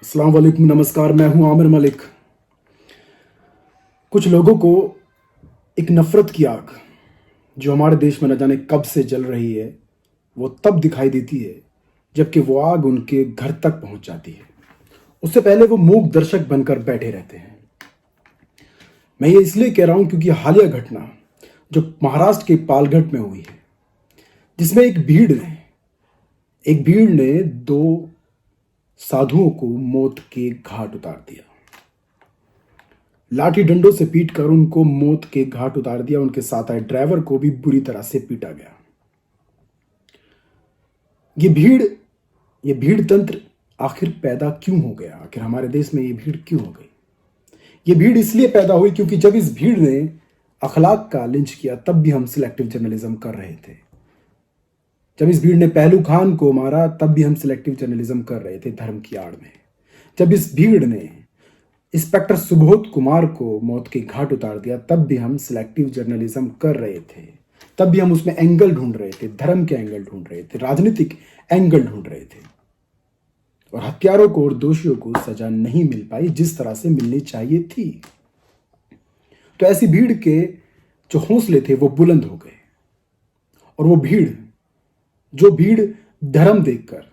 अस्सलाम वालेकुम, नमस्कार। मैं हूं आमिर मलिक। कुछ लोगों को एक नफरत की आग जो हमारे देश में न जाने कब से जल रही है, वो तब दिखाई देती है जबकि वो आग उनके घर तक पहुंच जाती है। उससे पहले वो मूक दर्शक बनकर बैठे रहते हैं। मैं ये इसलिए कह रहा हूं क्योंकि हालिया घटना जो महाराष्ट्र के पालघट में हुई है, जिसमें एक भीड़ ने दो साधुओं को मौत के घाट उतार दिया। लाठी डंडों से पीटकर उनको मौत के घाट उतार दिया। उनके साथ आए ड्राइवर को भी बुरी तरह से पीटा गया। ये भीड़ ये भीड़ तंत्र आखिर पैदा क्यों हो गया? आखिर हमारे देश में ये भीड़ क्यों हो गई? ये भीड़ इसलिए पैदा हुई क्योंकि जब इस भीड़ ने अखलाक का लिंच किया तब भी हम सिलेक्टिव जर्नलिज्म कर रहे थे। जब इस भीड़ ने पहलू खान को मारा तब भी हम सिलेक्टिव जर्नलिज्म कर रहे थे धर्म की आड़ में। जब इस भीड़ ने इंस्पेक्टर सुबोध कुमार को मौत के घाट उतार दिया तब भी हम सिलेक्टिव जर्नलिज्म कर रहे थे। तब भी हम उसमें एंगल ढूंढ रहे थे, धर्म के एंगल ढूंढ रहे थे, राजनीतिक एंगल ढूंढ रहे थे। और हत्यारों को और दोषियों को सजा नहीं मिल पाई जिस तरह से मिलनी चाहिए थी। तो ऐसी भीड़ के जो हौसले थे वो बुलंद हो गए। और वो भीड़ धर्म देखकर,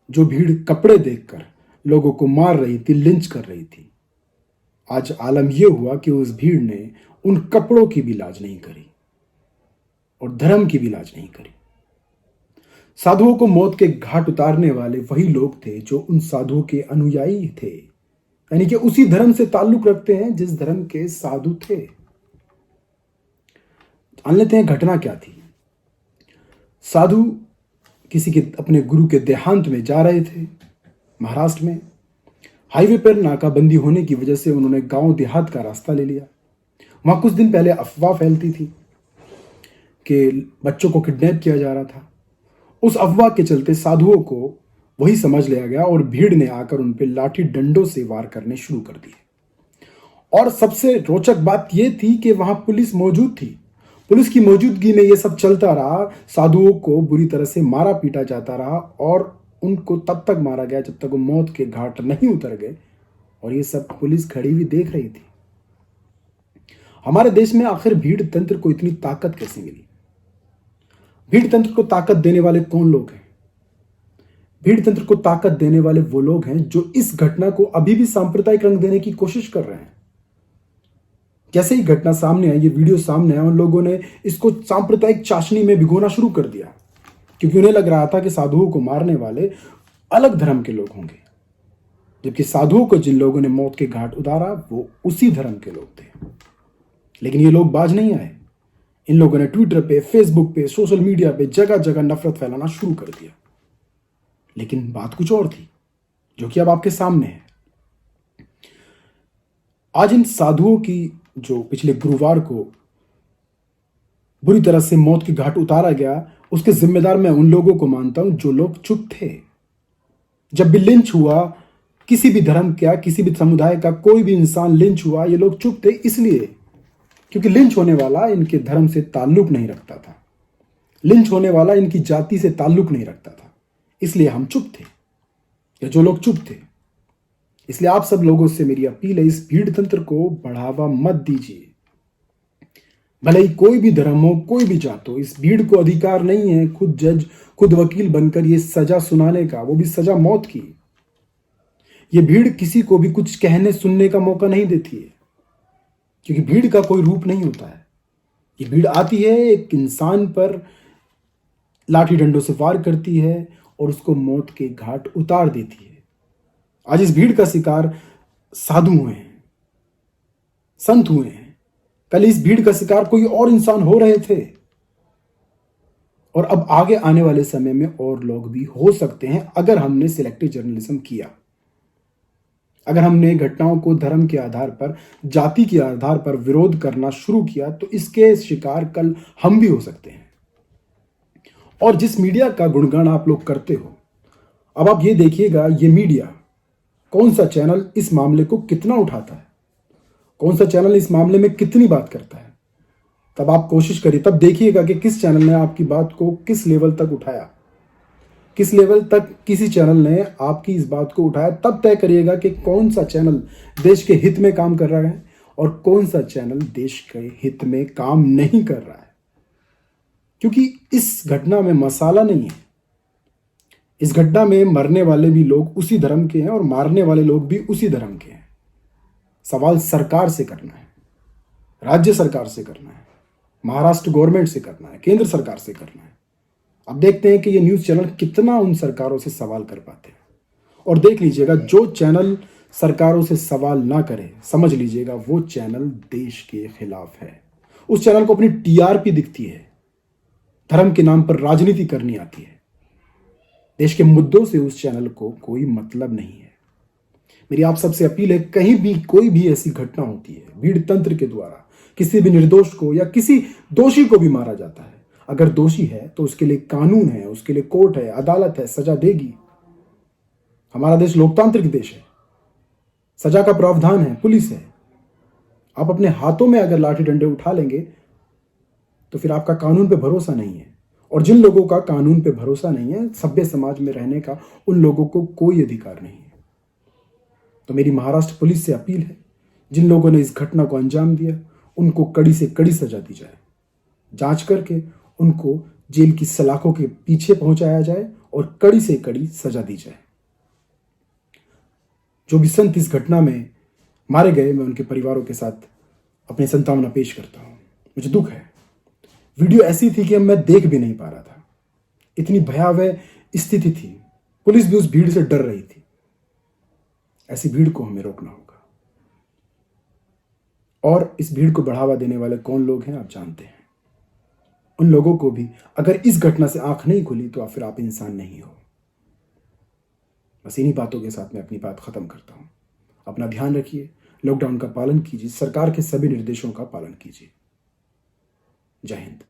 जो भीड़ कपड़े देखकर लोगों को मार रही थी, लिंच कर रही थी, आज आलम यह हुआ कि उस भीड़ ने उन कपड़ों की भी लाज नहीं करी और धर्म की भी लाज नहीं करी। साधुओं को मौत के घाट उतारने वाले वही लोग थे जो उन साधुओं के अनुयायी थे, यानी कि उसी धर्म से ताल्लुक रखते हैं जिस धर्म के साधु थे। जान लेते हैं घटना क्या थी। साधु किसी के अपने गुरु के देहांत में जा रहे थे। महाराष्ट्र में हाईवे पर नाकाबंदी होने की वजह से उन्होंने गांव देहात का रास्ता ले लिया। वहां कुछ दिन पहले अफवाह फैलती थी कि बच्चों को किडनैप किया जा रहा था। उस अफवाह के चलते साधुओं को वही समझ लिया गया और भीड़ ने आकर उन पर लाठी डंडों से वार करने शुरू कर दिए। और सबसे रोचक बात यह थी कि वहां पुलिस मौजूद थी। पुलिस की मौजूदगी में यह सब चलता रहा। साधुओं को बुरी तरह से मारा पीटा जाता रहा और उनको तब तक मारा गया जब तक वो मौत के घाट नहीं उतर गए। और ये सब पुलिस खड़ी हुई देख रही थी। हमारे देश में आखिर भीड़ तंत्र को इतनी ताकत कैसे मिली? भीड़ तंत्र को ताकत देने वाले कौन लोग हैं? भीड़ तंत्र को ताकत देने वाले वो लोग हैं जो इस घटना को अभी भी सांप्रदायिक रंग देने की कोशिश कर रहे हैं। जैसे ही घटना सामने आई, ये वीडियो सामने आया, उन लोगों ने इसको सांप्रदायिक चाशनी में भिगोना शुरू कर दिया क्योंकि उन्हें लग रहा था कि साधुओं को मारने वाले अलग धर्म के लोग होंगे, जबकि साधुओं को जिन लोगों ने मौत के घाट उतारा वो उसी धर्म के लोग थे। लेकिन ये लोग बाज नहीं आए। इन लोगों ने ट्विटर पे, फेसबुक पे, सोशल मीडिया पे जगह जगह नफरत फैलाना शुरू कर दिया। लेकिन बात कुछ और थी जो कि अब आपके सामने है। आज इन साधुओं की जो पिछले गुरुवार को बुरी तरह से मौत के घाट उतारा गया, उसके जिम्मेदार मैं उन लोगों को मानता हूं जो लोग चुप थे। जब भी लिंच हुआ, किसी भी धर्म का, किसी भी समुदाय का कोई भी इंसान लिंच हुआ, ये लोग चुप थे इसलिए क्योंकि लिंच होने वाला इनके धर्म से ताल्लुक नहीं रखता था। लिंच होने वाला इनकी जाति से ताल्लुक नहीं रखता था। इसलिए हम चुप थे, या जो लोग चुप थे। इसलिए आप सब लोगों से मेरी अपील है, इस भीड़ तंत्र को बढ़ावा मत दीजिए। भले ही कोई भी धर्म हो, कोई भी जात हो, इस भीड़ को अधिकार नहीं है खुद जज, खुद वकील बनकर ये सजा सुनाने का, वो भी सजा मौत की। ये भीड़ किसी को भी कुछ कहने सुनने का मौका नहीं देती है क्योंकि भीड़ का कोई रूप नहीं होता है। ये भीड़ आती है, एक इंसान पर लाठी डंडों से वार करती है और उसको मौत के घाट उतार देती है। आज इस भीड़ का शिकार साधु हुए हैं, संत हुए हैं। कल इस भीड़ का शिकार कोई और इंसान हो रहे थे और अब आगे आने वाले समय में और लोग भी हो सकते हैं अगर हमने सिलेक्टिव जर्नलिज्म किया, अगर हमने घटनाओं को धर्म के आधार पर, जाति के आधार पर विरोध करना शुरू किया तो इसके शिकार कल हम भी हो सकते हैं। और जिस मीडिया का गुणगान आप लोग करते हो, अब आप ये देखिएगा ये मीडिया, कौन सा चैनल इस मामले को कितना उठाता है, कौन सा चैनल इस मामले में कितनी बात करता है। तब आप कोशिश करिए, तब देखिएगा कि किस चैनल ने आपकी बात को किस लेवल तक उठाया। किस लेवल तक किसी चैनल ने आपकी इस बात को उठाया, तब तय करिएगा कि कौन सा चैनल देश के हित में काम कर रहा है और कौन सा चैनल देश के हित में काम नहीं कर रहा है। क्योंकि इस घटना में मसाला नहीं है। इस घटना में मरने वाले भी लोग उसी धर्म के हैं और मारने वाले लोग भी उसी धर्म के हैं। सवाल सरकार से करना है, राज्य सरकार से करना है, महाराष्ट्र गवर्नमेंट से करना है, केंद्र सरकार से करना है। अब देखते हैं कि ये न्यूज़ चैनल कितना उन सरकारों से सवाल कर पाते हैं। और देख लीजिएगा, जो चैनल सरकारों से सवाल ना करे, समझ लीजिएगा वो चैनल देश के खिलाफ है। उस चैनल को अपनी टीआरपी दिखती है, धर्म के नाम पर राजनीति करनी आती है। देश के मुद्दों से उस चैनल को कोई मतलब नहीं है। मेरी आप सबसे अपील है, कहीं भी कोई भी ऐसी घटना होती है, भीड़ तंत्र के द्वारा किसी भी निर्दोष को या किसी दोषी को भी मारा जाता है, अगर दोषी है तो उसके लिए कानून है, उसके लिए कोर्ट है, अदालत है, सजा देगी। हमारा देश लोकतांत्रिक देश है, सजा का प्रावधान है, पुलिस है। आप अपने हाथों में अगर लाठी डंडे उठा लेंगे तो फिर आपका कानून पे भरोसा नहीं है। और जिन लोगों का कानून पे भरोसा नहीं है, सभ्य समाज में रहने का उन लोगों को कोई अधिकार नहीं है। तो मेरी महाराष्ट्र पुलिस से अपील है, जिन लोगों ने इस घटना को अंजाम दिया उनको कड़ी से कड़ी सजा दी जाए। जांच करके उनको जेल की सलाखों के पीछे पहुंचाया जाए और कड़ी से कड़ी सजा दी जाए। जो भी संत इस घटना में मारे गए, मैं उनके परिवारों के साथ अपनी संतावना पेश करता हूं। मुझे दुख है, वीडियो ऐसी थी कि मैं देख भी नहीं पा रहा था। इतनी भयावह स्थिति थी, पुलिस भी उस भीड़ से डर रही थी। ऐसी भीड़ को हमें रोकना होगा। और इस भीड़ को बढ़ावा देने वाले कौन लोग हैं आप जानते हैं। उन लोगों को भी अगर इस घटना से आंख नहीं खुली तो फिर आप इंसान नहीं हो। बस इन्हीं बातों के साथ मैं अपनी बात खत्म करता हूं। अपना ध्यान रखिए, लॉकडाउन का पालन कीजिए, सरकार के सभी निर्देशों का पालन कीजिए। जय हिंद।